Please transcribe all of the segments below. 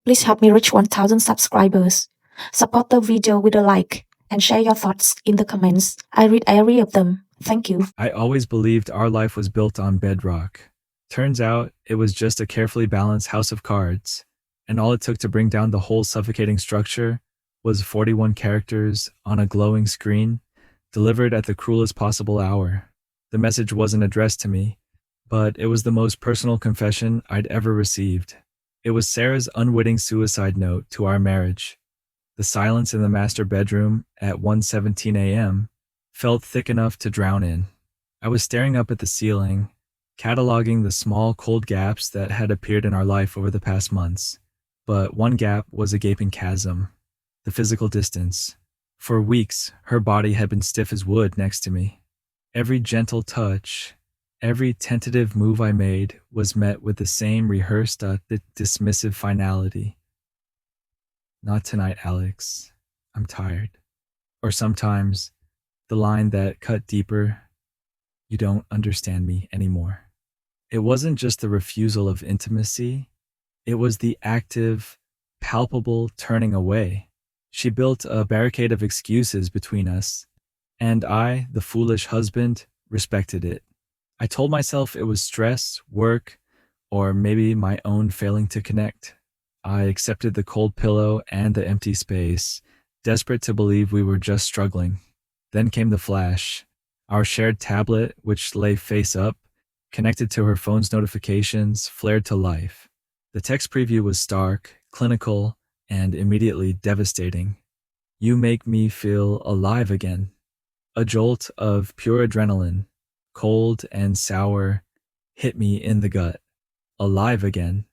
Please help me reach 1000 subscribers. Support the video with a like and share your thoughts in the comments. I read every of them. Thank you. I always believed our life was built on bedrock. Turns out it was just a carefully balanced house of cards, and all it took to bring down the whole suffocating structure was 41 characters on a glowing screen, delivered at the cruelest possible hour. The message wasn't addressed to me, but it was the most personal confession I'd ever received. It was Sarah's unwitting suicide note to our marriage. The silence in the master bedroom at 1:17 a.m. felt thick enough to drown in. I was staring up at the ceiling, cataloging the small, cold gaps that had appeared in our life over the past months. But one gap was a gaping chasm: the physical distance. For weeks, her body had been stiff as wood next to me. Every gentle touch, every tentative move I made was met with the same rehearsed, dismissive finality. "Not tonight, Alex. I'm tired." Or sometimes, the line that cut deeper, "You don't understand me anymore." It wasn't just the refusal of intimacy, it was the active, palpable turning away. She built a barricade of excuses between us, and I, the foolish husband, respected it. I told myself it was stress, work, or maybe my own failing to connect. I accepted the cold pillow and the empty space, desperate to believe we were just struggling. Then came the flash. Our shared tablet, which lay face up, connected to her phone's notifications, flared to life. The text preview was stark, clinical, and immediately devastating. "You make me feel alive again." A jolt of pure adrenaline, cold and sour, hit me in the gut. Alive again.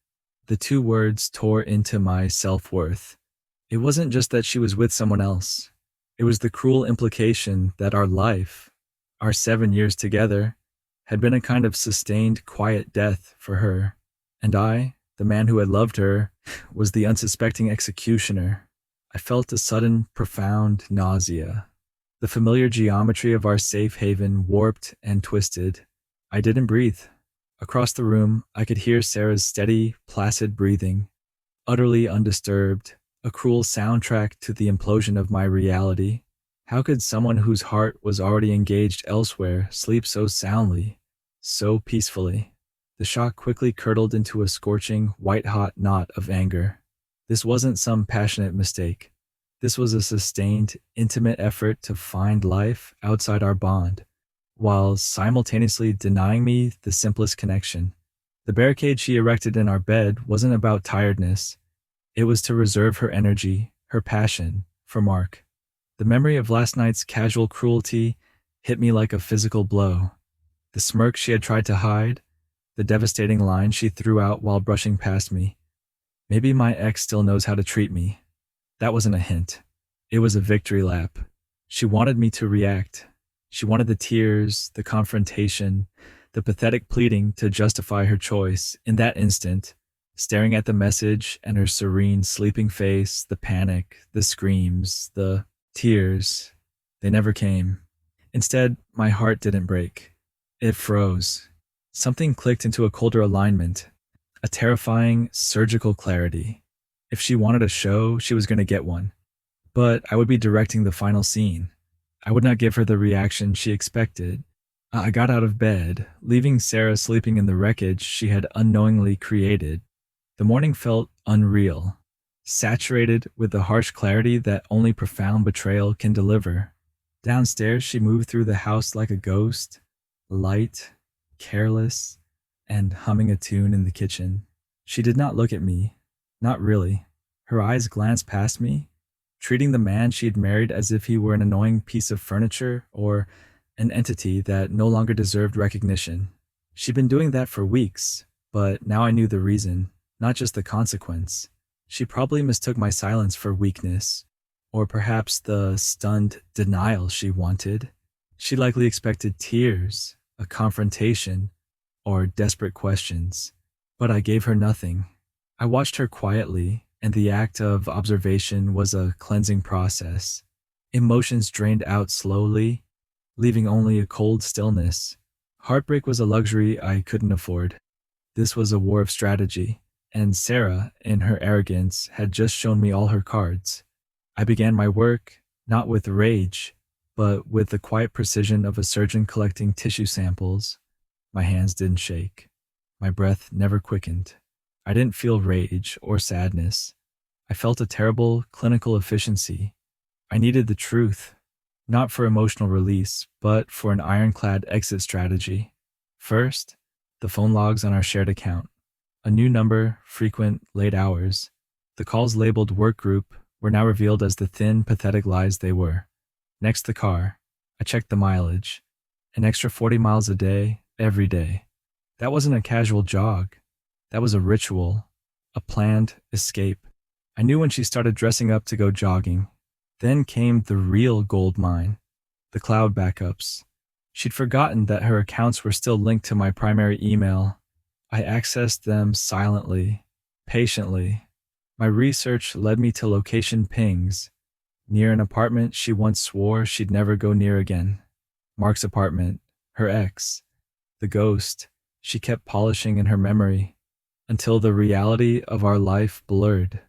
The two words tore into my self-worth. It wasn't just that she was with someone else. It was the cruel implication that our life, our 7 years together, had been a kind of sustained, quiet death for her. And I, the man who had loved her, was the unsuspecting executioner. I felt a sudden, profound nausea. The familiar geometry of our safe haven warped and twisted. I didn't breathe. Across the room, I could hear Sarah's steady, placid breathing, utterly undisturbed, a cruel soundtrack to the implosion of my reality. How could someone whose heart was already engaged elsewhere sleep so soundly, so peacefully? The shock quickly curdled into a scorching, white-hot knot of anger. This wasn't some passionate mistake. This was a sustained, intimate effort to find life outside our bond, while simultaneously denying me the simplest connection. The barricade she erected in our bed wasn't about tiredness. It was to reserve her energy, her passion, for Mark. The memory of last night's casual cruelty hit me like a physical blow. The smirk she had tried to hide, the devastating line she threw out while brushing past me. Maybe my ex still knows how to treat me. That wasn't a hint. It was a victory lap. She wanted me to react. She wanted the tears, the confrontation, the pathetic pleading to justify her choice. In that instant, staring at the message and her serene, sleeping face, the panic, the screams, the tears, they never came. Instead, my heart didn't break. It froze. Something clicked into a colder alignment, a terrifying, surgical clarity. If she wanted a show, she was going to get one. But I would be directing the final scene. I would not give her the reaction she expected. I got out of bed, leaving Sarah sleeping in the wreckage she had unknowingly created. The morning felt unreal, saturated with the harsh clarity that only profound betrayal can deliver. Downstairs, she moved through the house like a ghost, light, careless, and humming a tune in the kitchen. She did not look at me. Not really. Her eyes glanced past me, treating the man she'd married as if he were an annoying piece of furniture or an entity that no longer deserved recognition. She'd been doing that for weeks, but now I knew the reason, not just the consequence. She probably mistook my silence for weakness, or perhaps the stunned denial she wanted. She likely expected tears, a confrontation, or desperate questions. But I gave her nothing. I watched her quietly, and the act of observation was a cleansing process. Emotions drained out slowly, leaving only a cold stillness. Heartbreak was a luxury I couldn't afford. This was a war of strategy, and Sarah, in her arrogance, had just shown me all her cards. I began my work, not with rage, but with the quiet precision of a surgeon collecting tissue samples. My hands didn't shake. My breath never quickened. I didn't feel rage or sadness. I felt a terrible clinical efficiency. I needed the truth, not for emotional release, but for an ironclad exit strategy. First, the phone logs on our shared account. A new number, frequent, late hours. The calls labeled work group were now revealed as the thin, pathetic lies they were. Next, the car. I checked the mileage. An extra 40 miles a day, every day. That wasn't a casual jog. That was a ritual, a planned escape. I knew when she started dressing up to go jogging. Then came the real gold mine, the cloud backups. She'd forgotten that her accounts were still linked to my primary email. I accessed them silently, patiently. My research led me to location pings, near an apartment she once swore she'd never go near again. Mark's apartment, her ex, the ghost she kept polishing in her memory, until the reality of our life blurred.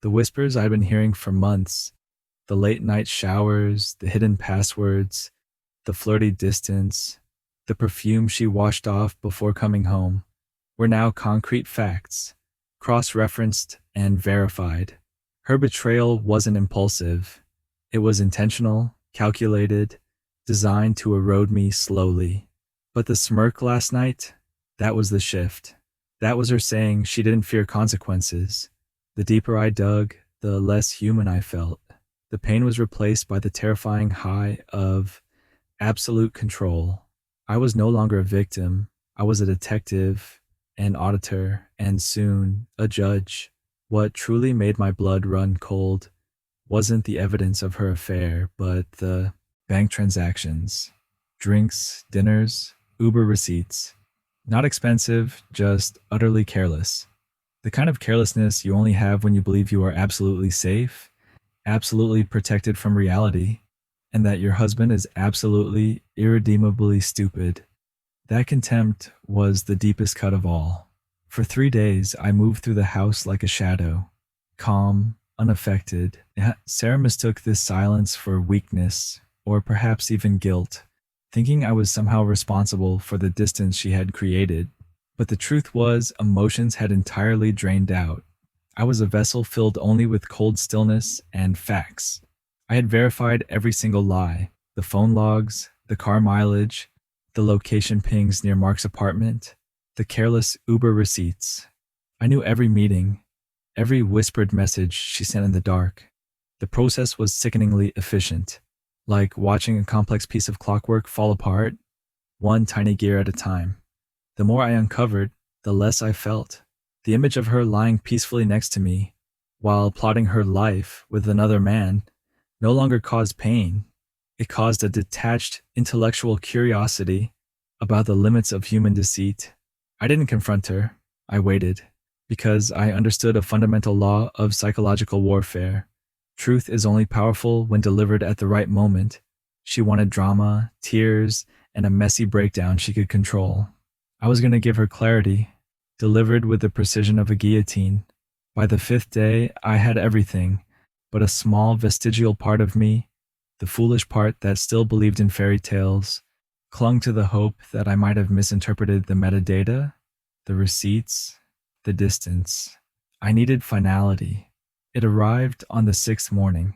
The whispers I'd been hearing for months, the late night showers, the hidden passwords, the flirty distance, the perfume she washed off before coming home, were now concrete facts, cross-referenced and verified. Her betrayal wasn't impulsive. It was intentional, calculated, designed to erode me slowly. But the smirk last night, that was the shift. That was her saying she didn't fear consequences. The deeper I dug, the less human I felt. The pain was replaced by the terrifying high of absolute control. I was no longer a victim. I was a detective, an auditor, and soon a judge. What truly made my blood run cold wasn't the evidence of her affair, but the bank transactions, drinks, dinners, Uber receipts. Not expensive, just utterly careless. The kind of carelessness you only have when you believe you are absolutely safe, absolutely protected from reality, and that your husband is absolutely, irredeemably stupid. That contempt was the deepest cut of all. For 3 days, I moved through the house like a shadow, calm, unaffected. Sarah mistook this silence for weakness, or perhaps even guilt, thinking I was somehow responsible for the distance she had created. But the truth was, emotions had entirely drained out. I was a vessel filled only with cold stillness and facts. I had verified every single lie, the phone logs, the car mileage, the location pings near Mark's apartment, the careless Uber receipts. I knew every meeting, every whispered message she sent in the dark. The process was sickeningly efficient, like watching a complex piece of clockwork fall apart, one tiny gear at a time. The more I uncovered, the less I felt. The image of her lying peacefully next to me, while plotting her life with another man, no longer caused pain. It caused a detached intellectual curiosity about the limits of human deceit. I didn't confront her. I waited, because I understood a fundamental law of psychological warfare. Truth is only powerful when delivered at the right moment. She wanted drama, tears, and a messy breakdown she could control. I was going to give her clarity, delivered with the precision of a guillotine. By the 5th day, I had everything, but a small vestigial part of me, the foolish part that still believed in fairy tales, clung to the hope that I might have misinterpreted the metadata, the receipts, the distance. I needed finality. It arrived on the 6th morning.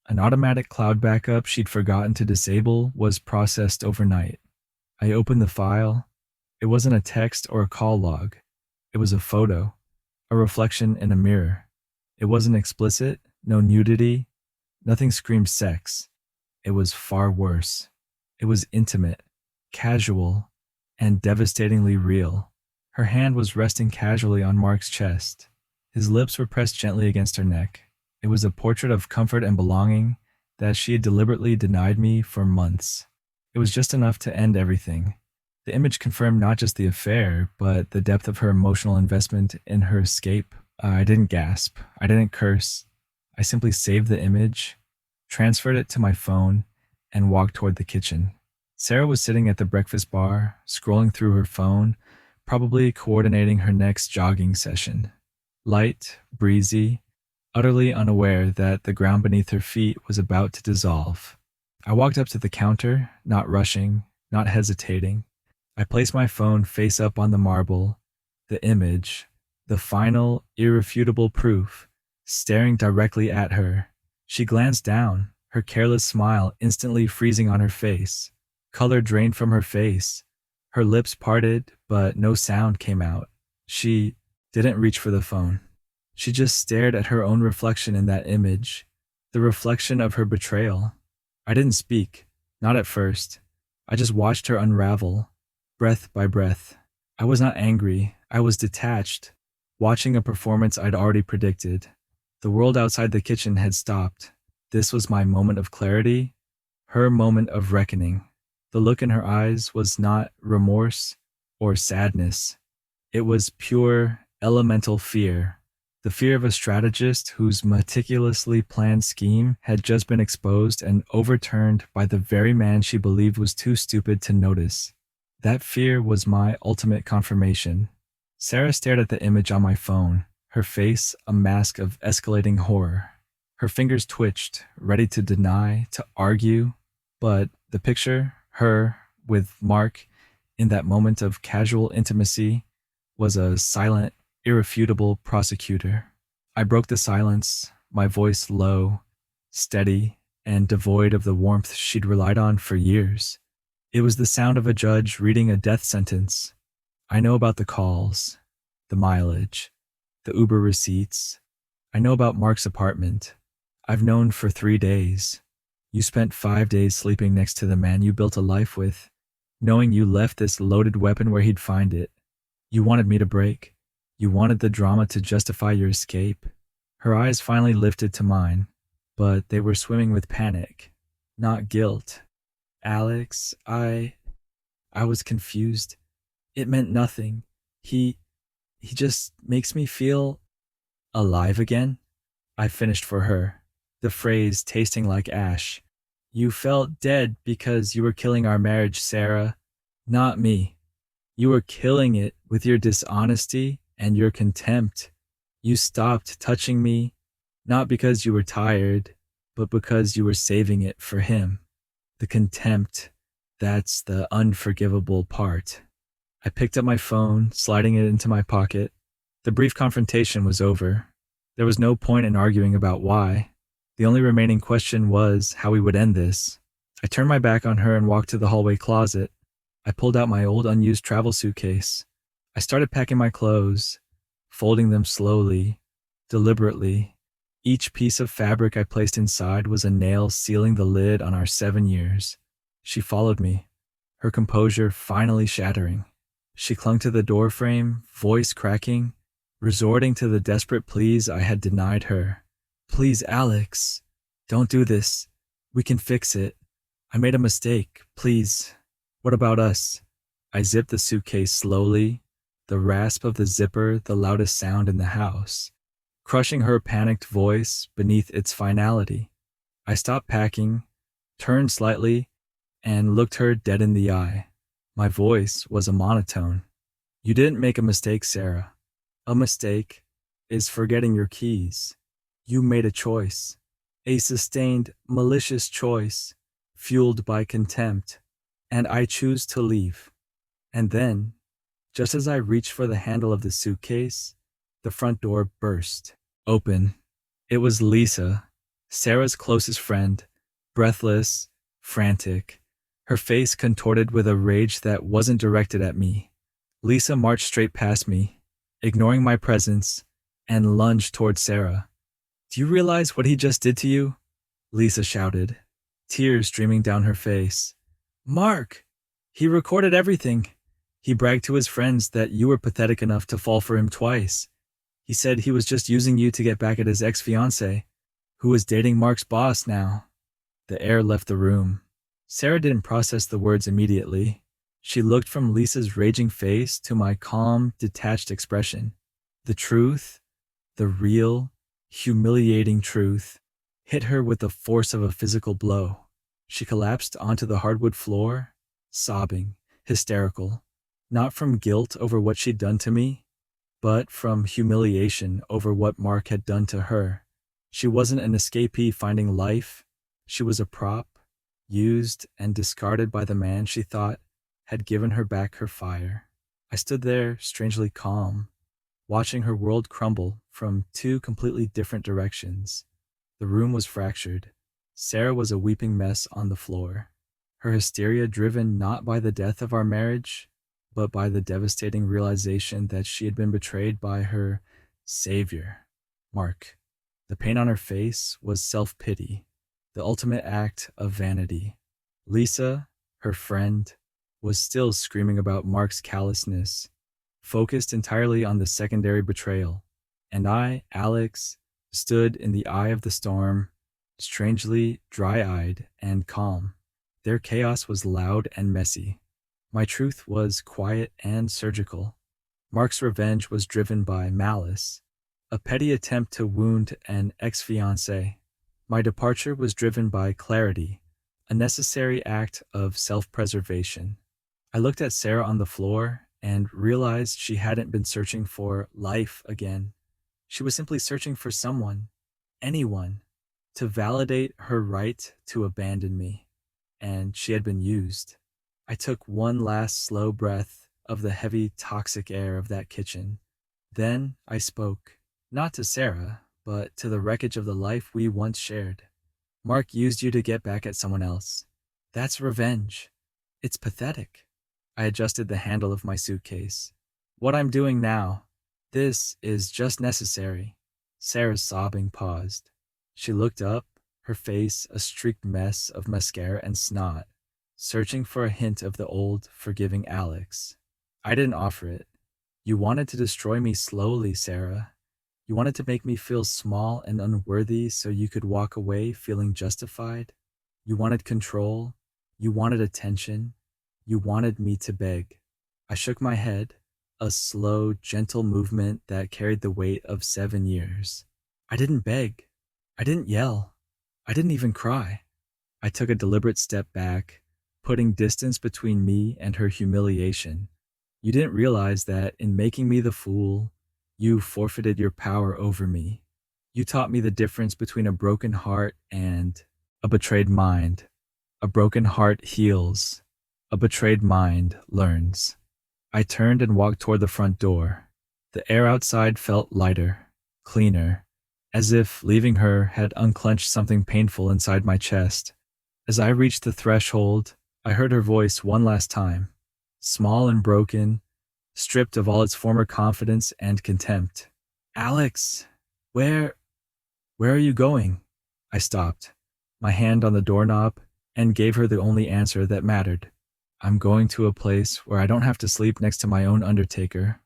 An automatic cloud backup she'd forgotten to disable was processed overnight. I opened the file. It wasn't a text or a call log. It was a photo, a reflection in a mirror. It wasn't explicit, no nudity, nothing screamed sex. It was far worse. It was intimate, casual, and devastatingly real. Her hand was resting casually on Mark's chest. His lips were pressed gently against her neck. It was a portrait of comfort and belonging that she had deliberately denied me for months. It was just enough to end everything. The image confirmed not just the affair, but the depth of her emotional investment in her escape. I didn't gasp. I didn't curse. I simply saved the image, transferred it to my phone, and walked toward the kitchen. Sarah was sitting at the breakfast bar, scrolling through her phone, probably coordinating her next jogging session. light, breezy, utterly unaware that the ground beneath her feet was about to dissolve. I walked up to the counter, not rushing, not hesitating. I placed my phone face up on the marble, the image, the final, irrefutable proof, staring directly at her. She glanced down, her careless smile instantly freezing on her face. Color drained from her face. Her lips parted, but no sound came out. She didn't reach for the phone. She just stared at her own reflection in that image, the reflection of her betrayal. I didn't speak, not at first. I just watched her unravel, breath by breath. I was not angry, I was detached, watching a performance I'd already predicted. The world outside the kitchen had stopped. This was my moment of clarity, her moment of reckoning. The look in her eyes was not remorse or sadness. It was pure, elemental fear. The fear of a strategist whose meticulously planned scheme had just been exposed and overturned by the very man she believed was too stupid to notice. That fear was my ultimate confirmation. Sarah stared at the image on my phone, her face a mask of escalating horror. Her fingers twitched, ready to deny, to argue, but the picture, her, with Mark, in that moment of casual intimacy, was a silent, irrefutable prosecutor. I broke the silence, my voice low, steady, and devoid of the warmth she'd relied on for years. It was the sound of a judge reading a death sentence. I know about the calls, the mileage, the Uber receipts. I know about Mark's apartment. I've known for 3 days. You spent 5 days sleeping next to the man you built a life with, knowing you left this loaded weapon where he'd find it. You wanted me to break. You wanted the drama to justify your escape. Her eyes finally lifted to mine, but they were swimming with panic, not guilt. Alex, I was confused. It meant nothing. He just makes me feel alive again. I finished for her, the phrase tasting like ash. You felt dead because you were killing our marriage, Sarah. Not me. You were killing it with your dishonesty and your contempt. You stopped touching me, not because you were tired, but because you were saving it for him. The contempt, that's the unforgivable part. I picked up my phone, sliding it into my pocket. The brief confrontation was over. There was no point in arguing about why. The only remaining question was how we would end this. I turned my back on her and walked to the hallway closet. I pulled out my old unused travel suitcase. I started packing my clothes, folding them slowly, deliberately. Each piece of fabric I placed inside was a nail sealing the lid on our 7 years. She followed me, her composure finally shattering. She clung to the doorframe, voice cracking, resorting to the desperate pleas I had denied her. Please, Alex, don't do this. We can fix it. I made a mistake. Please. What about us? I zipped the suitcase slowly, the rasp of the zipper the loudest sound in the house, crushing her panicked voice beneath its finality. I stopped packing, turned slightly, and looked her dead in the eye. My voice was a monotone. You didn't make a mistake, Sarah. A mistake is forgetting your keys. You made a choice, a sustained, malicious choice, fueled by contempt, and I choose to leave. And then, just as I reached for the handle of the suitcase, the front door burst open. It was Lisa, Sarah's closest friend, breathless, frantic, her face contorted with a rage that wasn't directed at me. Lisa marched straight past me, ignoring my presence, and lunged toward Sarah. Do you realize what he just did to you? Lisa shouted, tears streaming down her face. Mark! He recorded everything. He bragged to his friends that you were pathetic enough to fall for him twice. He said he was just using you to get back at his ex-fiancée, who was dating Mark's boss now. The air left the room. Sarah didn't process the words immediately. She looked from Lisa's raging face to my calm, detached expression. The truth, the real, humiliating truth, hit her with the force of a physical blow. She collapsed onto the hardwood floor, sobbing, hysterical, not from guilt over what she'd done to me, but from humiliation over what Mark had done to her. She wasn't an escapee finding life. She was a prop, used and discarded by the man she thought had given her back her fire. I stood there, strangely calm, watching her world crumble from two completely different directions. The room was fractured. Sarah was a weeping mess on the floor, her hysteria driven not by the death of our marriage, but by the devastating realization that she had been betrayed by her savior, Mark. The pain on her face was self-pity, the ultimate act of vanity. Lisa, her friend, was still screaming about Mark's callousness, focused entirely on the secondary betrayal. And I, Alex, stood in the eye of the storm, strangely dry-eyed and calm. Their chaos was loud and messy. My truth was quiet and surgical. Mark's revenge was driven by malice, a petty attempt to wound an ex-fiancé. My departure was driven by clarity, a necessary act of self-preservation. I looked at Sarah on the floor and realized she hadn't been searching for life again. She was simply searching for someone, anyone, to validate her right to abandon me. And she had been used. I took one last slow breath of the heavy, toxic air of that kitchen. Then I spoke, not to Sarah, but to the wreckage of the life we once shared. Mark used you to get back at someone else. That's revenge. It's pathetic. I adjusted the handle of my suitcase. What I'm doing now, this is just necessary. Sarah's sobbing paused. She looked up, her face a streaked mess of mascara and snot, searching for a hint of the old, forgiving Alex. I didn't offer it. You wanted to destroy me slowly, Sarah. You wanted to make me feel small and unworthy so you could walk away feeling justified. You wanted control. You wanted attention. You wanted me to beg. I shook my head, a slow, gentle movement that carried the weight of 7 years. I didn't beg. I didn't yell. I didn't even cry. I took a deliberate step back, putting distance between me and her humiliation. You didn't realize that in making me the fool, you forfeited your power over me. You taught me the difference between a broken heart and a betrayed mind. A broken heart heals. A betrayed mind learns. I turned and walked toward the front door. The air outside felt lighter, cleaner, as if leaving her had unclenched something painful inside my chest. As I reached the threshold, I heard her voice one last time, small and broken, stripped of all its former confidence and contempt. Alex, where are you going? I stopped, my hand on the doorknob, and gave her the only answer that mattered. I'm going to a place where I don't have to sleep next to my own undertaker.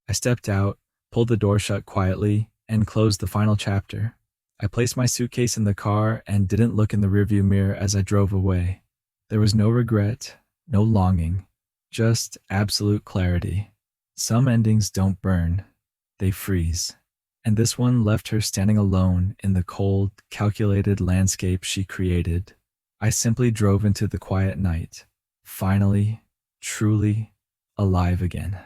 I stepped out, pulled the door shut quietly, and closed the final chapter. I placed my suitcase in the car and didn't look in the rearview mirror as I drove away. There was no regret, no longing, just absolute clarity. Some endings don't burn, they freeze. And this one left her standing alone in the cold, calculated landscape she created. I simply drove into the quiet night, finally, truly alive again.